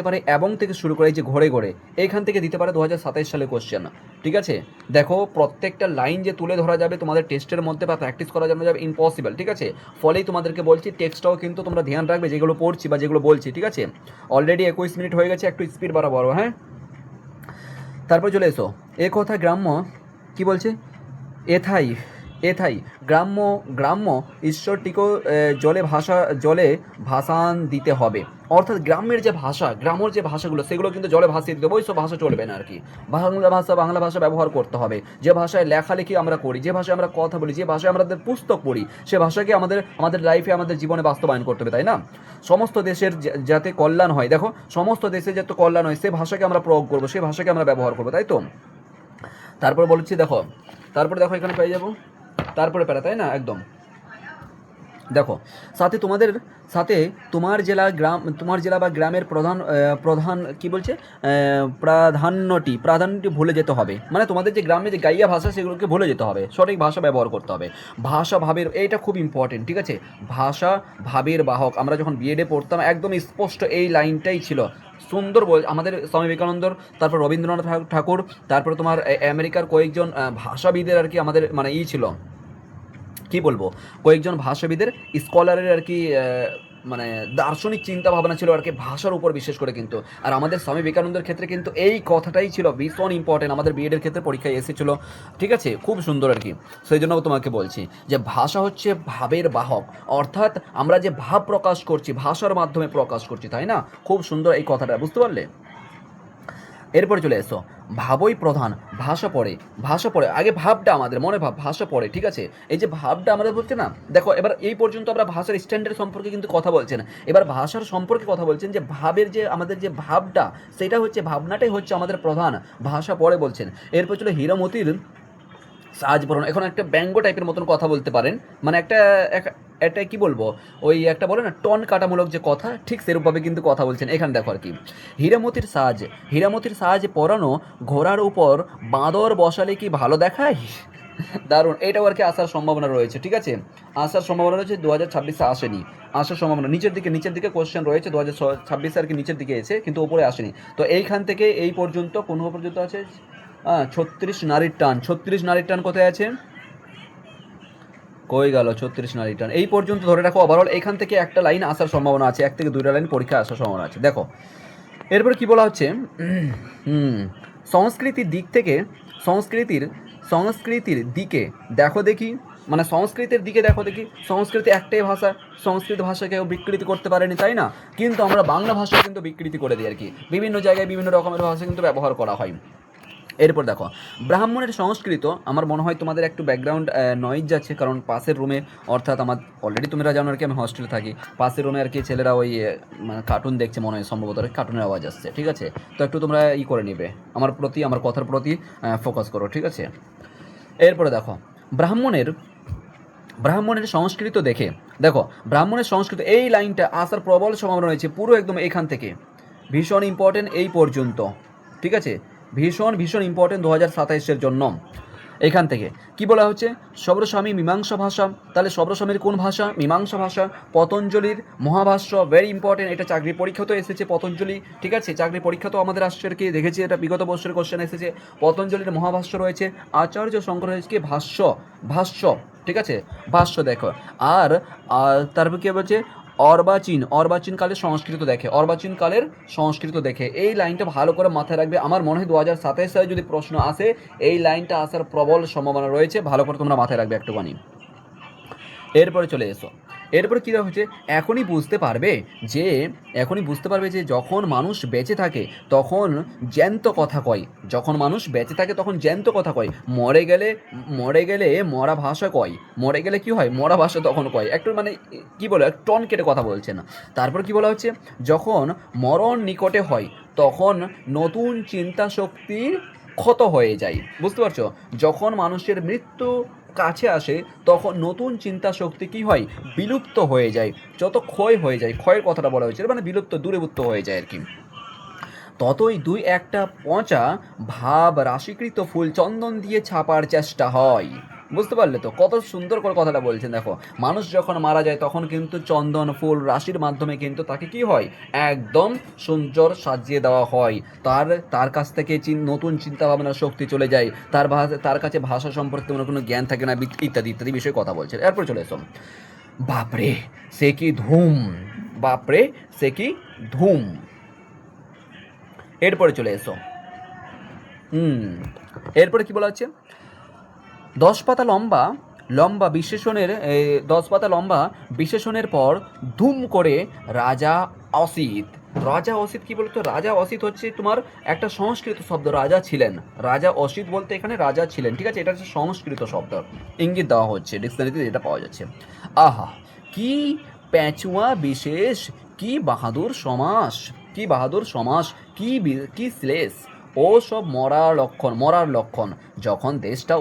পারে এবং থেকে শুরু করে, এই যে ঘরে ঘরে, এইখান থেকে দিতে পারে 2027 সালে কোশ্চেন, ঠিক আছে? দেখো, প্রত্যেকটা লাইন যে তুলে ধরা যাবে তোমাদের টেস্টের মধ্যে বা প্র্যাকটিস করা যাবে ইম্পসিবল, ঠিক আছে? ফলেই তোমাদেরকে বলছি, টেক্সটটাও কিন্তু তোমরা ধ্যান রাখবে, যেগুলো পড়ছি বা যেগুলো বলছি, ঠিক আছে? অলরেডি 21 মিনিট হয়ে গেছে, একটু স্পিড বাড়াবো, হ্যাঁ? তারপর চলে এসো, এ কথা গ্রাম্য কি বলছে, এথাই এথাই গ্রাম্য গ্রাম্য ঈশ্বরটিকেও জলে ভাসান দিতে হবে, অর্থাৎ গ্রামের যে ভাষাগুলো সেগুলো কিন্তু জলে ভাসিয়ে দিতে হবে, ওই সব ভাষা চলবে না আর কি। বাংলা ভাষা ব্যবহার করতে হবে, যে ভাষায় লেখালেখি আমরা করি, যে ভাষায় আমরা কথা বলি, যে ভাষায় আমাদের পুস্তক পড়ি, সে ভাষাকে আমাদের লাইফে, আমাদের জীবনে বাস্তবায়ন করতে হবে, তাই না? সমস্ত দেশের যাতে কল্যাণ হয়, দেখো, সমস্ত দেশে যাতে কল্যাণ হয়, সে ভাষাকে আমরা প্রয়োগ করবো, সে ভাষাকে আমরা ব্যবহার করবো, তাই তো? তারপর বলছি, দেখো, এখানে পেয়ে যাবো, তারপরে প্যারা, তাই না? একদম দেখো, তোমার জেলা বা গ্রামের প্রধান কি বলছে, প্রাধান্যটি ভুলে যেতে হবে, মানে তোমাদের যে গ্রামে যে গাইয়া ভাষা সেগুলোকে ভুলে যেতে হবে, সঠিক ভাষা ব্যবহার করতে হবে। ভাষা ভাবের, এইটা খুব ইম্পর্টেন্ট, ঠিক আছে? ভাষা ভাবের বাহক, আমরা যখন বিএডে পড়তাম একদম স্পষ্ট এই লাইনটাই ছিল, সুন্দর আমাদের স্বামী বিবেকানন্দর, তারপর রবীন্দ্রনাথ ঠাকুর, তারপরে তোমার আমেরিকার কয়েকজন ভাষাবিদের আর কি, আমাদের মানে ছিল, কি বলবো, কয়েকজন ভাষাবিদের, স্কলারের আর কি, মানে দার্শনিক চিন্তা ভাবনা ছিল আর কি ভাষার উপর, বিশেষ করে কিন্তু। আর আমাদের স্বামী বিবেকানন্দের ক্ষেত্রে কিন্তু এই কথাটাই ছিল ভীষণ ইম্পর্টেন্ট, আমাদের বিএডের ক্ষেত্রে পরীক্ষায় এসেছিল, ঠিক আছে? খুব সুন্দর আর কি। সেই জন্য তোমাকে বলছি যে ভাষা হচ্ছে ভাবের বাহক, অর্থাৎ আমরা যে ভাব প্রকাশ করছি ভাষার মাধ্যমে প্রকাশ করছি, তাই না? খুব সুন্দর এই কথাটা, বুঝতে পারলে? এরপরে চলে এসো, ভাবই প্রধান, ভাষা পড়ে আগে, ভাবটা আমাদের মনে ভাষা পড়ে, ঠিক আছে? এই যে ভাবটা আমাদের বলছে না, দেখো, এবার এই পর্যন্ত আমরা ভাষার স্ট্যান্ডার্ড সম্পর্কে কিন্তু কথা বলছেন, এবার ভাষার সম্পর্কে কথা বলছেন, যে ভাবের যে আমাদের যে ভাবটা, সেটা হচ্ছে, ভাবনাটাই হচ্ছে আমাদের প্রধান, ভাষা পড়ে বলছেন। এরপর চলে হীরামতির সাজ বরণ, এখন একটা ব্যঙ্গ টাইপের মতন কথা বলতে পারেন, মানে একটা কি বলবো, ওই একটা বলে না টন কাটামূলক যে কথা, ঠিক সেরূপভাবে কিন্তু কথা বলছেন এখানে, দেখো আর কি। হীরামতির সাজ পরানো ঘোড়ার উপর বাঁদর বসালে কি ভালো দেখায়? দারুণ, এটাও আর কি আসার সম্ভাবনা রয়েছে, ঠিক আছে? আসার সম্ভাবনা রয়েছে, 2026-এ আসেনি, আসার সম্ভাবনা নিচের দিকে কোশ্চেন রয়েছে, 2026-এ আর কি নিচের দিকে এসে, কিন্তু ওপরে আসেনি। তো এইখান থেকে এই পর্যন্ত কোন পর্যন্ত আছে, 36 নারীর টান কোথায় আছে, কই গেল 36 নারীর টান, এই পর্যন্ত ধরে রাখো। ওভারঅল এখান থেকে একটা লাইন আসার সম্ভাবনা আছে, 1 থেকে 2টা লাইন পরীক্ষা আসার সম্ভাবনা আছে, দেখো। এরপর কি বলা হচ্ছে, সংস্কৃতির দিকে দেখো দেখি, মানে সংস্কৃতির দিকে দেখো দেখি, সংস্কৃতি একটাই ভাষা, সংস্কৃত ভাষাকেও বিকৃতি করতে পারেনি, তাই না? কিন্তু আমরা বাংলা ভাষা কিন্তু বিকৃতি করে দিই আর কি, বিভিন্ন জায়গায় বিভিন্ন রকমের ভাষা কিন্তু ব্যবহার করা হয়। এরপর দেখো, ব্রাহ্মণের সংস্কৃত, আমার মনে হয় তোমাদের একটু ব্যাকগ্রাউন্ড নয়েজ যাচ্ছে, কারণ পাশের রুমে, অর্থাৎ আমার অলরেডি তোমরা জানো আর কি আমি হস্টেলে থাকি, পাশের রুমে আর কি ছেলেরা ওই মানে কার্টুন দেখছে মনে হয়, সম্ভবত কার্টুনের আওয়াজ আসছে, ঠিক আছে? তো একটু তোমরা করে নিবে, আমার কথার প্রতি ফোকাস করো, ঠিক আছে? এরপরে দেখো, ব্রাহ্মণের সংস্কৃত দেখো, ব্রাহ্মণের সংস্কৃত, এই লাইনটা আসার প্রবল সম্ভাবনা রয়েছে, পুরো একদম এখান থেকে, ভীষণ ইম্পর্টেন্ট এই পর্যন্ত, ঠিক আছে? ভীষণ ইম্পর্টেন্ট 2027-এর জন্য। এখান থেকে কি বলা হচ্ছে, সব্রস্বামী মীমাংসা ভাষা, তাহলে সব্রস্বামীর কোন ভাষা? মীমাংসা ভাষা। পতঞ্জলির মহাভাষ্য, ভেরি ইম্পর্টেন্ট, এটা চাকরি পরীক্ষা তো এসেছে, পতঞ্জলি, ঠিক আছে? চাকরি পরীক্ষা তো আমাদের আসছে আর কি, দেখেছি, এটা বিগত বছরের কোশ্চেন এসেছে। পতঞ্জলির মহাভাষ্য রয়েছে, আচার্য শঙ্করাচার্যকে ভাষ্য, ঠিক আছে? ভাষ্য দেখো। আর তারপর কি বলছে, অর্বাচীন কালের সংস্কৃত দেখে, এই লাইনটা ভালো করে মাথায় রাখবে। আমার মনে হয় 2027 সালে যদি প্রশ্ন আসে, এই লাইনটা আসার প্রবল সম্ভাবনা রয়েছে, ভালো করে তোমরা মাথায় রাখবে একটুখানি। এরপরে চলে এসো, এরপরে কী হচ্ছে, এখনই বুঝতে পারবে যে যখন মানুষ বেঁচে থাকে তখন জ্যান্ত কথা কয়, যখন মানুষ বেঁচে থাকে তখন জ্যান্ত কথা কয়, মরে গেলে মরা ভাষা কয়, মরে গেলে কি হয়, মরা ভাষা তখন কয়, একটু মানে কি বলে টন কেটে কথা বলছে না। তারপর কি বলা হচ্ছে, যখন মরণ নিকটে হয় তখন নতুন চিন্তা শক্তির ক্ষত হয়ে যায়। বুঝতে পারছো, যখন মানুষের মৃত্যু কাছে আসে তখন নতুন চিন্তা শক্তি কি হয়, বিলুপ্ত হয়ে যায়, যত ক্ষয় হয়ে যায়, ক্ষয়ের কথাটা বলা হয়েছে, মানে বিলুপ্ত দূরীভূত হয়ে যায় আর কি। ততই দুই একটা পচা ভাব রাশিকৃত ফুল চন্দন দিয়ে ছাপার চেষ্টা হয়। বুঝতে পারলে তো, কত সুন্দর করে কথাটা বলছেন। দেখো, মানুষ যখন মারা যায় তখন কিন্তু চন্দন ফুল রাশির মাধ্যমে কিন্তু তাকে কি হয়, একদম সুন্দর সাজিয়ে দেওয়া হয়। তার কাছ থেকে নতুন চিন্তা ভাবনার শক্তি চলে যায়, তার কাছে ভাষা সম্পর্কে কোনো জ্ঞান থাকে না, ইত্যাদি ইত্যাদি বিষয়ে কথা বলছে। এরপর চলে এসো, বাপরে সে কি ধুম, বাপরে সে কি ধুম। এরপরে চলে এসো, এরপরে কি বলা হচ্ছে, 10 পাতা লম্বা বিশেষণের পর ধুম করে রাজা অসিত কি বলতো, রাজা অসিত হচ্ছে তোমার একটা সংস্কৃত শব্দ, রাজা ছিলেন, রাজা অসিত বলতে এখানে রাজা ছিলেন, ঠিক আছে, এটা হচ্ছে সংস্কৃত শব্দ, ইঙ্গিত দেওয়া হচ্ছে ডিকশনারিতে, যেটা পাওয়া যাচ্ছে। আহা কি প্যাঁচুয়া বিশেষ, কি বাহাদুর সমাস, কি শ্লেষ, ও সব মরার লক্ষণ। যখন দেশটা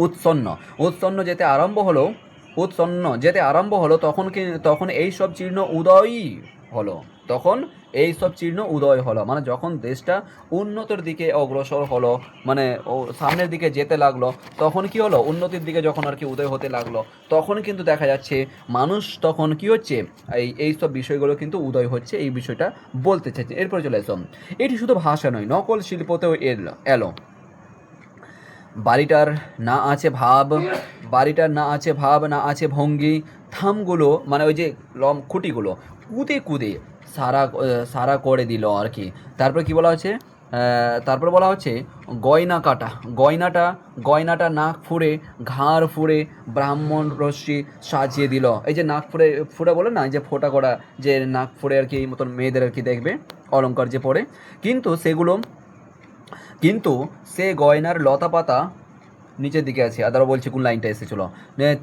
উৎসন্ন যেতে আরম্ভ হলো তখন এই সব চিহ্ন উদয় হলো, মানে যখন দেশটা উন্নতির দিকে অগ্রসর হলো, মানে সামনের দিকে যেতে লাগলো, তখন কি হলো, উন্নতির দিকে যখন আর কি উদয় হতে লাগলো, তখন কিন্তু দেখা যাচ্ছে মানুষ তখন কি হচ্ছে, এই সব বিষয়গুলো কিন্তু উদয় হচ্ছে, এই বিষয়টা বলতে চাইছে। এরপরে চলে এসো, এটি শুধু ভাষা নয়, নকল শিল্পতেও এলো। বাড়িটার না আছে ভাব, না আছে ভঙ্গি, থামগুলো মানে ওই যে খুঁটিগুলো কুদে সারা করে দিল আর কি। তারপরে কি বলা হচ্ছে, তারপরে বলা হচ্ছে গয়নাটা নাক ফুঁড়ে ঘাড় ফুঁড়ে ব্রাহ্মণ রশ্মি সাজিয়ে দিল। এই যে নাক ফুঁড়ে বলে না, যে ফোঁটা করা, যে নাক ফুঁড়ে আর কি, এই মতন মেয়েদের আর কি দেখবে অলংকার যে পরে, কিন্তু সে গয়নার লতাপাতা নিচের দিকে আছে, আদারও বলছে কোন লাইনটা এসেছিলো,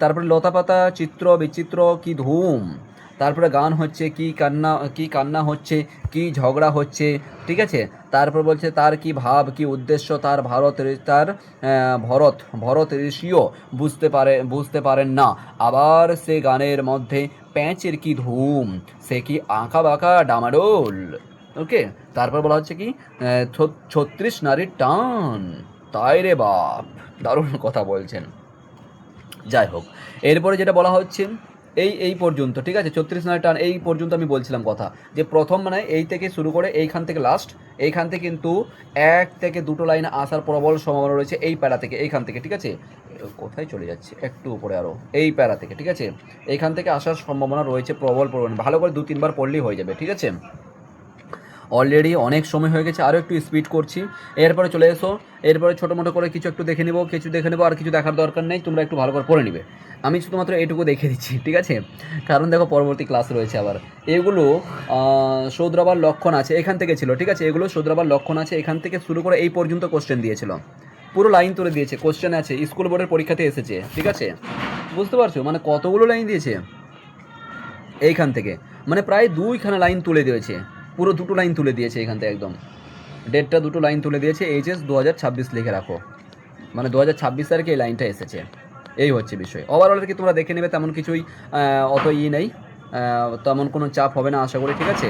তারপরে লতাপাতা চিত্র বিচিত্র কি ধুম, তারপরে গান হচ্ছে, কি কান্না হচ্ছে, কি ঝগড়া হচ্ছে, ঠিক আছে। তারপর বলছে তার কি ভাব, কি উদ্দেশ্য, তার ভরত ঋষিও বুঝতে পারেন না। আবার সে গানের মধ্যে প্যাঁচের কি ধুম, সে কি আঁকা বাঁকা ডামাডোল। ওকে, তারপর বলা হচ্ছে কি, 36 নারীর টান, তাই রে বাপ, দারুণ কথা বলছেন। যাই হোক, এরপরে যেটা বলা হচ্ছে এই পর্যন্ত, ঠিক আছে, 36 নারীর টান এই পর্যন্ত আমি বলছিলাম কথা, যে প্রথম মানে এই থেকে শুরু করে এইখান থেকে লাস্ট, এইখান থেকে কিন্তু 1 থেকে 2টো লাইন আসার প্রবল সম্ভাবনা রয়েছে এই প্যারা থেকে, এইখান থেকে, ঠিক আছে, কোথায় চলে যাচ্ছে একটু উপরে আরও, এই প্যারা থেকে, ঠিক আছে, এইখান থেকে আসার সম্ভাবনা রয়েছে প্রবল পরিমাণে, ভালো করে 2-3 বার পড়লেই হয়ে যাবে, ঠিক আছে। অলরেডি অনেক সময় হয়ে গেছে, আরও একটু স্পিড করছি। এরপরে চলে এসো, এরপরে ছোটো মোটো করে কিছু দেখে নেবো, আর কিছু দেখার দরকার নেই, তোমরা একটু ভালো করে পড়ে নিবে। আমি শুধুমাত্র এইটুকু দেখে দিচ্ছি, ঠিক আছে, কারণ দেখো পরবর্তী ক্লাস রয়েছে আবার। এগুলো শোধরাবার লক্ষণ আছে, এখান থেকে ছিল, ঠিক আছে, এগুলো শোধরাবার লক্ষণ আছে, এখান থেকে শুরু করে এই পর্যন্ত কোশ্চেন দিয়েছিল, পুরো লাইন তুলে দিয়েছে, কোশ্চেন আছে, স্কুল বোর্ডের পরীক্ষাতে এসেছে, ঠিক আছে, বুঝতে পারছো, মানে কতগুলো লাইন দিয়েছে এইখান থেকে, মানে প্রায় 2খানা লাইন তুলে দিয়েছে, পুরো 2টো লাইন তুলে দিয়েছে এখান থেকে, একদম ডেটটা 2টো লাইন তুলে দিয়েছে, HS 2026 লিখে রাখো, মানে 2026 তারিখে এই লাইনটা এসেছে, এই হচ্ছে বিষয়। ওভারঅল কি তোমরা দেখে নেবে, তেমন কিছুই অত নেই, তেমন কোনো চাপ হবে না আশা করি, ঠিক আছে,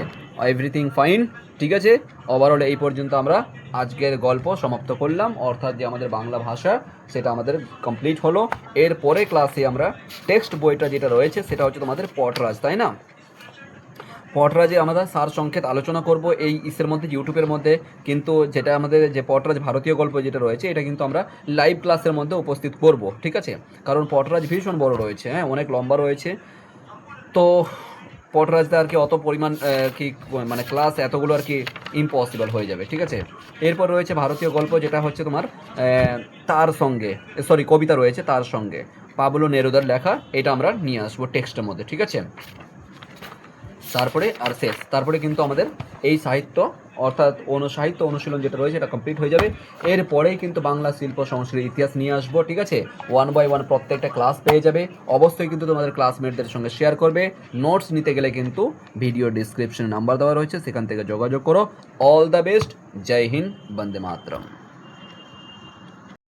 এভরিথিং ফাইন, ঠিক আছে। ওভারঅল এই পর্যন্ত আমরা আজকের গল্প সমাপ্ত করলাম, অর্থাৎ যে আমাদের বাংলা ভাষা সেটা আমাদের কমপ্লিট হলো। এরপরে ক্লাসে আমরা টেক্সট বইটা যেটা রয়েছে সেটা হচ্ছে তোমাদের পটরাজ, তাই না, পটরাজে আমরা সার সংক্ষেপ আলোচনা করব এই ইসের মধ্যে, ইউটিউবের মধ্যে, কিন্তু যেটা আমাদের যে পটরাজ ভারতীয় গল্প যেটা রয়েছে এটা কিন্তু আমরা লাইভ ক্লাসের মধ্যে উপস্থিত করব, ঠিক আছে, কারণ পটরাজ ভীষণ বড় রয়েছে, হ্যাঁ, অনেক লম্বা রয়েছে। তো পটরাজদা আর কি অত পরিমাণ কি মানে ক্লাস এতগুলো আর কি ইম্পসিবল হয়ে যাবে, ঠিক আছে। এরপর রয়েছে ভারতীয় গল্প, যেটা হচ্ছে তোমার তার সঙ্গে, সরি কবিতা রয়েছে তার সঙ্গে, পাবলো নেরুদার লেখা, এটা আমরা নিয়ে আসবো টেক্সটের মধ্যে, ঠিক আছে। তারপরে আর শেষ, তারপরে কিন্তু আমাদের এই সাহিত্য অর্থাৎ সাহিত্য অনুশীলন যেটা রয়েছে এটা কমপ্লিট হয়ে যাবে। এরপরেই কিন্তু বাংলা শিল্প সংস্কৃতির ইতিহাস নিয়ে আসবো, ঠিক আছে। 1 বাই 1 প্রত্যেকটা ক্লাস পেয়ে যাবে। অবশ্যই কিন্তু তোমাদের ক্লাসমেটদের সঙ্গে শেয়ার করবে। নোটস নিতে গেলে কিন্তু ভিডিও ডিসক্রিপশনে নাম্বার দেওয়া রয়েছে, সেখান থেকে যোগাযোগ করো। অল দ্য বেস্ট, জয় হিন্দ, বন্দে মাতরম।